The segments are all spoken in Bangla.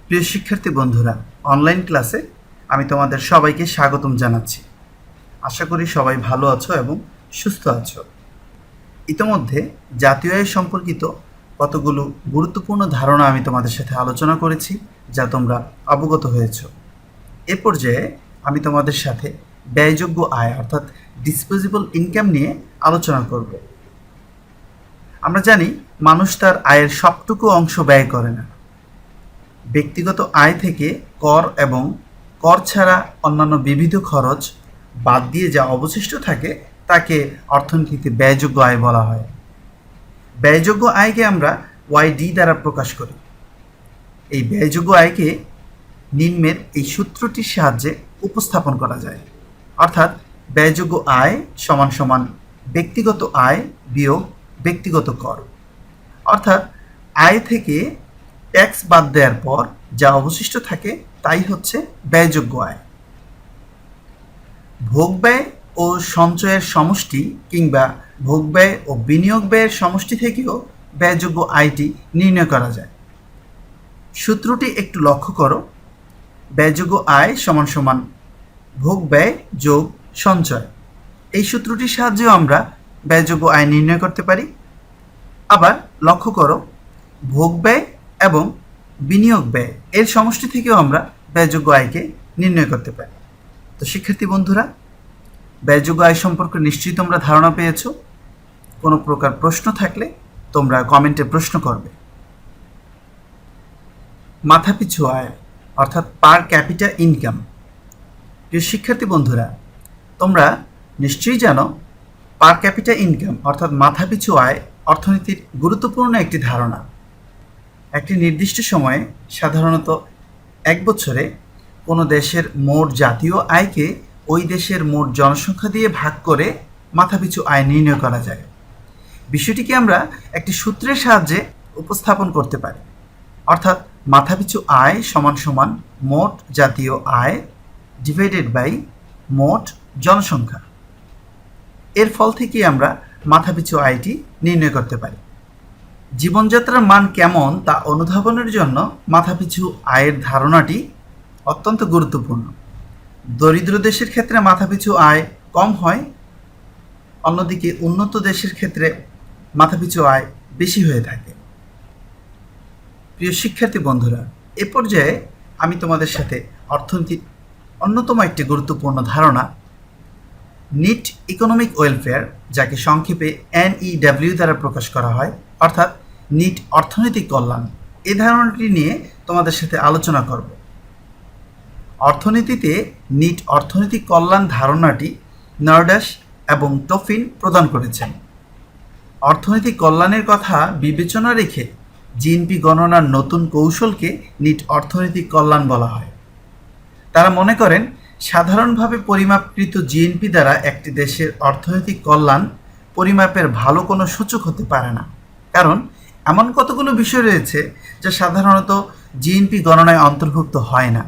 প্রিয় শিক্ষার্থী বন্ধুরা, অনলাইন ক্লাসে আমি তোমাদের সবাইকে স্বাগতম জানাচ্ছি। আশা করি সবাই ভালো আছো এবং সুস্থ আছো। ইতোমধ্যে জাতীয় আয় সম্পর্কিত কতগুলো গুরুত্বপূর্ণ ধারণা আমি তোমাদের সাথে আলোচনা করেছি, যা তোমরা অবগত হয়েছ। এ পর্যায়ে আমি তোমাদের সাথে ব্যয়যোগ্য আয় অর্থাৎ ডিসপোজেবল ইনকাম নিয়ে আলোচনা করব। আমরা জানি মানুষ তার আয়ের সবটুকু অংশ ব্যয় করে না। ব্যক্তিগত আয় থেকে কর এবং কর ছাড়া অন্যান্য বিবিধ খরচ বাদ দিয়ে যা অবশিষ্ট থাকে তাকে অর্থনীতিতে ব্যয়যোগ্য আয় বলা হয়। ব্যয়যোগ্য আয়কে আমরা ওয়াইডি দ্বারা প্রকাশ করি। এই ব্যয়যোগ্য আয়কে নিম্নের এই সূত্রটির সাহায্যে উপস্থাপন করা যায়, অর্থাৎ ব্যয়যোগ্য আয় সমান সমান ব্যক্তিগত আয় বিয়োগ ব্যক্তিগত কর। অর্থাৎ আয় থেকে ট্যাক্স বাদ দেওয়ার পর যা অবশিষ্ট থাকে তাই হচ্ছে ব্যয়যোগ্য আয়। ভোগ ব্যয় ও সঞ্চয়ের সমষ্টি কিংবা ভোগ ব্যয় ও বিনিয়োগ ব্যয়ের সমষ্টি থেকেও ব্যয়যোগ্য আয়টি নির্ণয় করা যায়। সূত্রটি একটু লক্ষ্য করো। ব্যয়যোগ্য আয় সমান সমান ভোগ ব্যয় যোগ সঞ্চয়। এই সূত্রটির সাহায্যেও আমরা ব্যয়যোগ্য আয় নির্ণয় করতে পারি। আবার লক্ষ্য করো, ভোগ ব্যয় এবং বিনিয়োগ ব্যয় এর সমষ্টি থেকেও আমরা ব্যয়যোগ্য আয়কে নির্ণয় করতে পারি। তো শিক্ষার্থী বন্ধুরা, ব্যয়যোগ্য আয় সম্পর্কে নিশ্চয়ই তোমরা ধারণা পেয়েছো। কোনো প্রকার প্রশ্ন থাকলে তোমরা কমেন্টে প্রশ্ন করবে। মাথাপিছু আয় অর্থাৎ পার ক্যাপিটা ইনকাম। প্রিয় শিক্ষার্থী বন্ধুরা, তোমরা নিশ্চয়ই জানো পার ক্যাপিটা ইনকাম অর্থাৎ মাথাপিছু আয় অর্থনীতির গুরুত্বপূর্ণ একটি ধারণা। একটি নির্দিষ্ট সময়ে, সাধারণত এক বছরে, কোনো দেশের মোট জাতীয় আয়কে ওই দেশের মোট জনসংখ্যা দিয়ে ভাগ করে মাথাপিছু আয় নির্ণয় করা যায়। বিষয়টিকে আমরা একটি সূত্রের সাহায্যে উপস্থাপন করতে পারি, অর্থাৎ মাথাপিছু আয় সমান সমান মোট জাতীয় আয় ডিভাইডেড বাই মোট জনসংখ্যা। এর ফল থেকে আমরা মাথাপিছু আয়টি নির্ণয় করতে পারি। জীবনযাত্রার মান কেমন তা অনুধাবনের জন্য মাথাপিছু আয়ের ধারণাটি অত্যন্ত গুরুত্বপূর্ণ। দরিদ্র দেশের ক্ষেত্রে মাথাপিছু আয় কম হয়, অন্যদিকে উন্নত দেশের ক্ষেত্রে মাথাপিছু আয় বেশি হয়ে থাকে। প্রিয় শিক্ষার্থী বন্ধুরা, এ পর্যায়ে আমি তোমাদের সাথে অর্থনীতির অন্যতম একটি গুরুত্বপূর্ণ ধারণা নিট ইকোনমিক ওয়েলফেয়ার, যাকে সংক্ষেপে NEW দ্বারা প্রকাশ করা হয়, অর্থাৎ নিট অর্থনৈতিক কল্যাণ, এই ধারণাটি নিয়ে তোমাদের সাথে আলোচনা করব। অর্থনীতিতে নিট অর্থনৈতিক কল্যাণ ধারণাটি নর্ডাস এবং টফিন প্রদান করেছেন। অর্থনৈতিক কল্যাণের কথা বিবেচনা রেখে জিএনপি গণনার নতুন কৌশলকে নিট অর্থনৈতিক কল্যাণ বলা হয়। তারা মনে করেন, সাধারণভাবে পরিমাপকৃত জিএনপি দ্বারা একটি দেশের অর্থনৈতিক কল্যাণ পরিমাপের ভালো কোনো সূচক হতে পারে না, কারণ এমন কতগুলো বিষয় রয়েছে যা সাধারণত জিএনপি গণনায় অন্তর্ভুক্ত হয় না।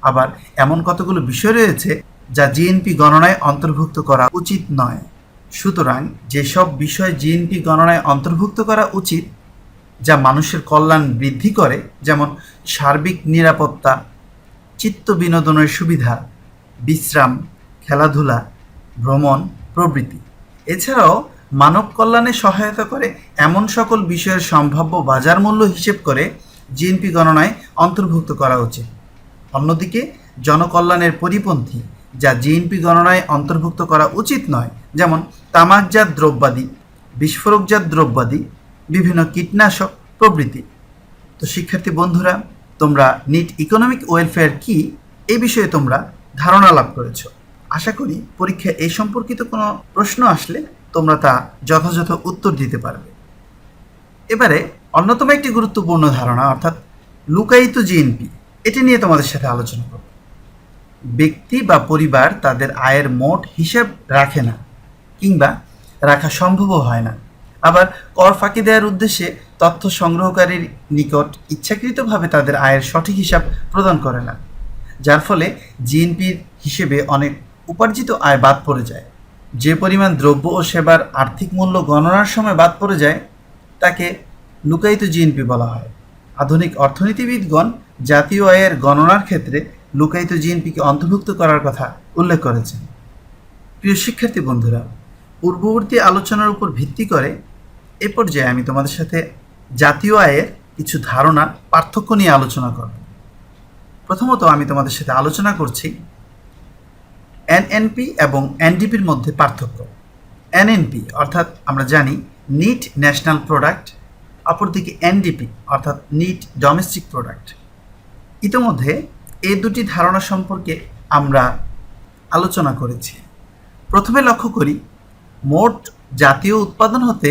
আবার এমন কতগুলো বিষয় রয়েছে যা জিএনপি গণনায় অন্তর্ভুক্ত করা উচিত নয়। সুতরাং যেসব বিষয় জিএনপি গণনায় অন্তর্ভুক্ত করা উচিত, যা মানুষের কল্যাণ বৃদ্ধি করে, যেমন সার্বিক নিরাপত্তা, চিত্ত বিনোদনের সুবিধা, বিশ্রাম, খেলাধুলা, ভ্রমণ প্রভৃতি, এছাড়াও মানব কল্যাণে সহায়তা করে এমন সকল বিষয়ের সম্ভাব্য বাজার মূল্য হিসেব করে জিএনপি গণনায় অন্তর্ভুক্ত করা উচিত। অন্যদিকে জনকল্যাণের পরিপন্থী, যা জিএনপি গণনায় অন্তর্ভুক্ত করা উচিত নয়, যেমন তামাকজাত দ্রব্যাদি, বিস্ফোরকজাত দ্রব্যাদি, বিভিন্ন কীটনাশক প্রভৃতি। তো শিক্ষার্থী বন্ধুরা, তোমরা নিট ইকোনমিক ওয়েলফেয়ার কি এই বিষয়ে তোমরা ধারণা লাভ করেছ। আশা করি পরীক্ষায় এই সম্পর্কিত কোনো প্রশ্ন আসলে তোমরা তা যথাযথ উত্তর দিতে পারবে। এবারে অন্যতম একটি গুরুত্বপূর্ণ ধারণা অর্থাৎ লুকায়িত জিএনপি, এটি নিয়ে তোমাদের সাথে আলোচনা করব। ব্যক্তি বা পরিবার তাদের আয়ের মোট হিসাব রাখে না, কিংবা রাখা সম্ভবও হয় না। আবার কর ফাঁকি দেওয়ার উদ্দেশ্যে তথ্য সংগ্রহকারীর নিকট ইচ্ছাকৃতভাবে তাদের আয়ের সঠিক হিসাব প্রদান করে না, যার ফলে জিএনপির হিসেবে অনেক উপার্জিত আয় বাদ পড়ে যায়। যে পরিমাণ দ্রব্য ও সেবার আর্থিক মূল্য গণনার সময় বাদ পড়ে যায় তাকে লুকায়িত জিএনপি বলা হয়। আধুনিক অর্থনীতিবিদগণ জাতীয় আয়ের গণনার ক্ষেত্রে লুকায়িত জিএনপিকে অন্তর্ভুক্ত করার কথা উল্লেখ করেছেন। প্রিয় শিক্ষার্থী বন্ধুরা, পূর্ববর্তী আলোচনার উপর ভিত্তি করে এ পর্যায়ে আমি তোমাদের সাথে জাতীয় আয়ের কিছু ধারণা পার্থক্য নিয়ে আলোচনা করব। প্রথমত আমি তোমাদের সাথে আলোচনা করছি এনএনপি এবং এনডিপির মধ্যে পার্থক্য। এনএনপি অর্থাৎ আমরা জানি নিট ন্যাশনাল প্রোডাক্ট, অপরদিকে এনডিপি অর্থাৎ নিট ডোমেস্টিক প্রোডাক্ট। ইতিমধ্যে এই দুটি ধারণা সম্পর্কে আমরা আলোচনা করেছি। প্রথমে লক্ষ্য করি মোট জাতীয় উৎপাদন হতে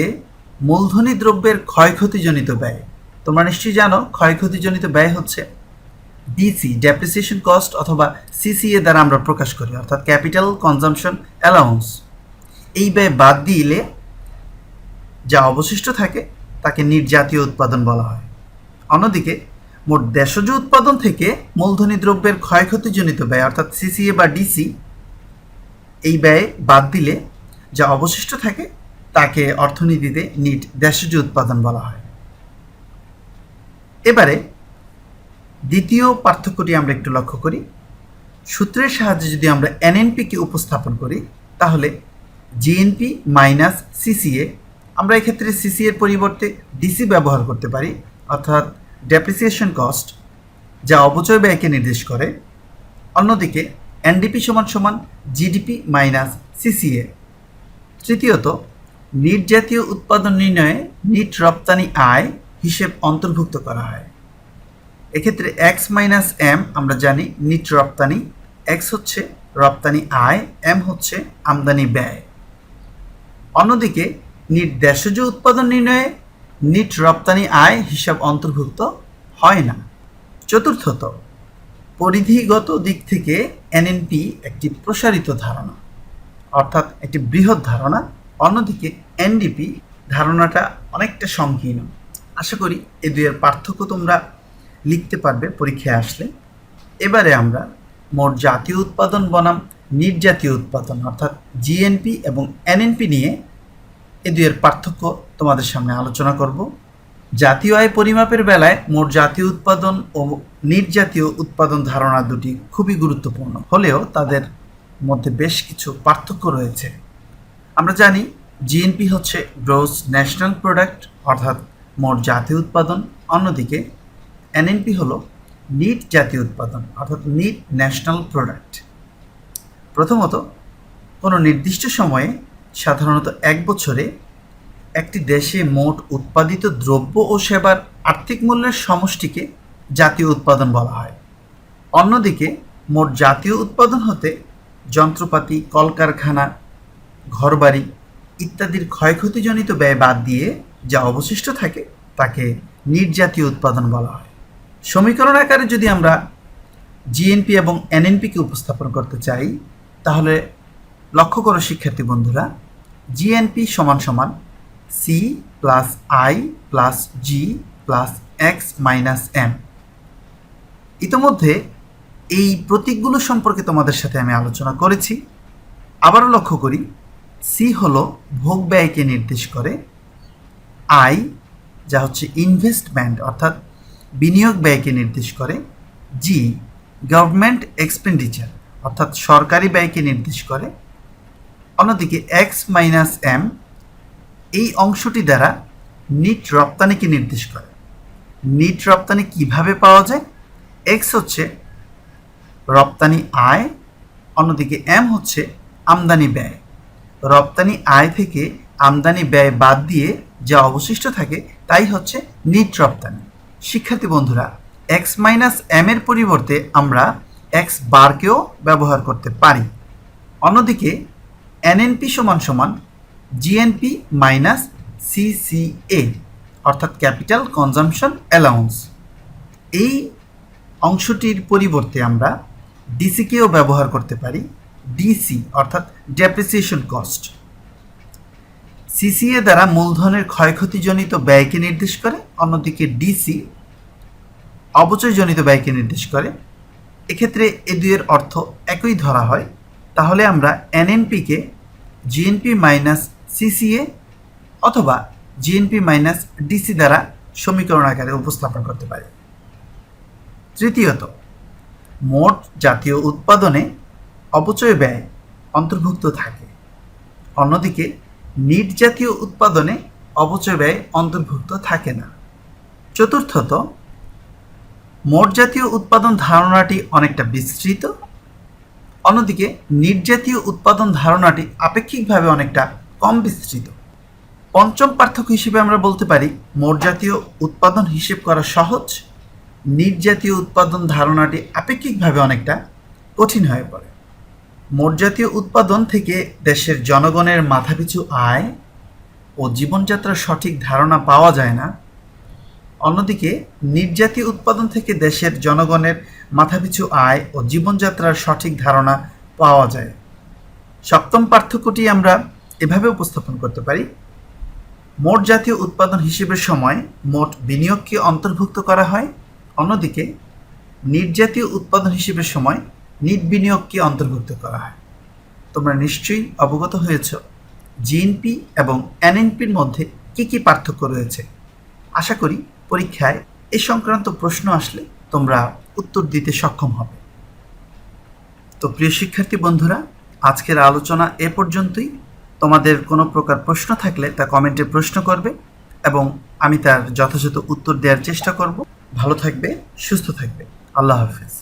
মূলধনী দ্রব্যের ক্ষয়ক্ষতিজনিত ব্যয়। তোমরা নিশ্চয়ই জানো ক্ষয়ক্ষতিজনিত ব্যয় হচ্ছে ডিসি, ডেপ্রিসিয়েশন কস্ট, অথবা সিসিএ দ্বারা আমরা প্রকাশ করি, অর্থাৎ ক্যাপিটাল কনজাম্পশন অ্যালাউন্স। এই ব্যয় বাদ দিলে যা অবশিষ্ট থাকে তাকে নিট জাতীয় উৎপাদন বলা হয়। অন্যদিকে মোট দেশজ উৎপাদন থেকে মূলধনী দ্রব্যের ক্ষয়ক্ষতিজনিত ব্যয় অর্থাৎ সিসিএ বা ডিসি, এই ব্যয় বাদ দিলে যা অবশিষ্ট থাকে তাকে অর্থনীতিতে নিট দেশজ উৎপাদন বলা হয়। এবারে দ্বিতীয় পার্থক্যটি আমরা একটু লক্ষ্য করি। সূত্রের সাহায্যে যদি আমরা এনএনপিকে উপস্থাপন করি তাহলে জিএনপি মাইনাস সিসিএ, আমরা এক্ষেত্রে সিসিএর পরিবর্তে ডিসি ব্যবহার করতে পারি, অর্থাৎ ডেপ্রিসিয়েশন কস্ট, যা অপচয় ব্যয়কে নির্দেশ করে। অন্যদিকে এনডিপি সমান সমান জিডিপি মাইনাস সিসিএ। তৃতীয়ত নিট জাতীয় উৎপাদন নির্ণয়ে নিট রপ্তানি আয় হিসেব অন্তর্ভুক্ত করা হয়। এক্ষেত্রে এক্স মাইনাস এম আমরা জানি নিট রপ্তানি, এক্স হচ্ছে রপ্তানি আয়, এম হচ্ছে আমদানি ব্যয়। অন্যদিকে নিট দেশজ উৎপাদন নির্ণয়ে নিট রপ্তানি আয় হিসাব অন্তর্ভুক্ত হয় না। চতুর্থত পরিধিগত দিক থেকে এনএনপি একটি প্রসারিত ধারণা, অর্থাৎ একটি বৃহৎ ধারণা। অন্যদিকে এনডিপি ধারণাটা অনেকটা সংকীর্ণ। আশা করি এই দুইয়ের পার্থক্য তোমরা লিখতে পারবে পরীক্ষায় আসলে। এবারে আমরা মোট জাতীয় উৎপাদন বনাম নিট জাতীয় উৎপাদন অর্থাৎ জিএনপি এবং এনএনপি নিয়ে এই দুইয়ের পার্থক্য তোমাদের সামনে আলোচনা করব। জাতীয় আয় পরিমাপের বেলায় মোট জাতীয় উৎপাদন ও নিট জাতীয় উৎপাদন ধারণা দুটি খুবই গুরুত্বপূর্ণ হলেও তাদের মধ্যে বেশ কিছু পার্থক্য রয়েছে। আমরা জানি জিএনপি হচ্ছে গ্রোস ন্যাশনাল প্রোডাক্ট অর্থাৎ মোট জাতীয় উৎপাদন, অন্যদিকে এনএনপি হলো নিট জাতীয় উৎপাদন অর্থাৎ নিট ন্যাশনাল প্রোডাক্ট। প্রথমত কোনো নির্দিষ্ট সময়ে সাধারণত এক বছরে একটি দেশে মোট উৎপাদিত দ্রব্য ও সেবার আর্থিক মূল্যের সমষ্টিকে জাতীয় উৎপাদন বলা হয়। অন্যদিকে মোট জাতীয় উৎপাদন হতে যন্ত্রপাতি, কলকারখানা, ঘরবাড়ি ইত্যাদির ক্ষয়ক্ষতিজনিত ব্যয় বাদ দিয়ে যা অবশিষ্ট থাকে তাকে নিট জাতীয় উৎপাদন বলা হয়। সমীকরণ আকারে যদি আমরা জিএনপি এবং এনএনপিকে উপস্থাপন করতে চাই তাহলে লক্ষ্য করো শিক্ষার্থী বন্ধুরা, জিএনপি সমান সমান C plus I plus G plus X minus M. ইতিমধ্যে এই প্রতীকগুলো সম্পর্কে তোমাদের সাথে আমি আলোচনা করেছি। আবারও লক্ষ্য করি, সি হলো ভোগ ব্যয়কে নির্দেশ করে, আই যা হচ্ছে ইনভেস্টমেন্ট অর্থাৎ বিনিয়োগ ব্যয়কে নির্দেশ করে, জি গভর্নমেন্ট এক্সপেন্ডিচার অর্থাৎ সরকারি ব্যয়কে নির্দেশ করে। অন্যদিকে এক্স মাইনাস এম এই অংশটি দ্বারা নিট রপ্তানিকে নির্দেশ করে। নিট রপ্তানি কিভাবে পাওয়া যায়? এক্স হচ্ছে রপ্তানি আয়, অন্যদিকে এম হচ্ছে আমদানি ব্যয়। রপ্তানি আয় থেকে আমদানি ব্যয় বাদ দিয়ে যা অবশিষ্ট থাকে তাই হচ্ছে নিট রপ্তানি। শিক্ষার্থী বন্ধুরা, এক্স মাইনাস এম এর পরিবর্তে আমরা এক্স বারকেও ব্যবহার করতে পারি। অন্যদিকে এনএনপি সমান সমান জিএনপি মাইনাস সিসিএ অর্থাৎ ক্যাপিটাল কনজাম্পশন অ্যালাউন্স। এই অংশটির পরিবর্তে আমরা ডিসিকেও ব্যবহার করতে পারি, ডিসি অর্থাৎ ডেপ্রিসিয়েশন কস্ট। সিসিএ দ্বারা মূলধনের ক্ষয়ক্ষতিজনিত ব্যয়কে নির্দেশ করে, অন্যদিকে ডিসি অবচয়জনিত ব্যয়কে নির্দেশ করে। এক্ষেত্রে এ দুইয়ের অর্থ একই ধরা হয়। তাহলে আমরা এনএনপিকে জিএনপি মাইনাস সিসিএ অথবা জিএনপি মাইনাস ডিসি দ্বারা সমীকরণ আকারে উপস্থাপন করতে পারি। তৃতীয়ত, মোট জাতীয় উৎপাদনে অপচয় ব্যয় অন্তর্ভুক্ত থাকে। অন্যদিকে নিট জাতীয় উৎপাদনে অপচয় ব্যয় অন্তর্ভুক্ত থাকে না। চতুর্থত, মোট জাতীয় উৎপাদন ধারণাটি অনেকটা বিস্তৃত, অন্যদিকে নিট জাতীয় উৎপাদন ধারণাটি আপেক্ষিকভাবে অনেকটা কম বিস্তৃত। পঞ্চম পার্থক্য হিসেবে আমরা বলতে পারি মোট জাতীয় উৎপাদন হিসেব করা সহজ, নিট জাতীয় উৎপাদন ধারণাটি আপেক্ষিকভাবে অনেকটা কঠিন হয়ে পড়ে। মোট জাতীয় উৎপাদন থেকে দেশের জনগণের মাথাপিছু আয় ও জীবনযাত্রার সঠিক ধারণা পাওয়া যায় না, অন্যদিকে নিট জাতীয় উৎপাদন থেকে দেশের জনগণের মাথাপিছু আয় ও জীবনযাত্রার সঠিক ধারণা পাওয়া যায়। সপ্তম পার্থক্যটি আমরা এভাবে উপস্থাপন করতে পারি, মোট জাতীয় উৎপাদন হিসেবের সময় মোট বিনিয়োগকে অন্তর্ভুক্ত করা হয়, অন্যদিকে নিট জাতীয় উৎপাদন হিসেবের সময় নিট বিনিয়োগকে অন্তর্ভুক্ত করা হয়। তোমরা নিশ্চয়ই অবগত হয়েছ জিএনপি এবং এনএনপির মধ্যে কী কী পার্থক্য রয়েছে। আশা করি পরীক্ষায় এ সংক্রান্ত প্রশ্ন আসলে তোমরা উত্তর দিতে সক্ষম হবে। তো প্রিয় শিক্ষার্থী বন্ধুরা, আজকের আলোচনা এ পর্যন্তই। তোমাদের কোনো প্রকার প্রশ্ন থাকলে তা কমেন্টে প্রশ্ন করবে এবং আমি তার যথাযথ উত্তর দেওয়ার চেষ্টা করব। ভালো থাকবে, সুস্থ থাকবে। আল্লাহ হাফেজ।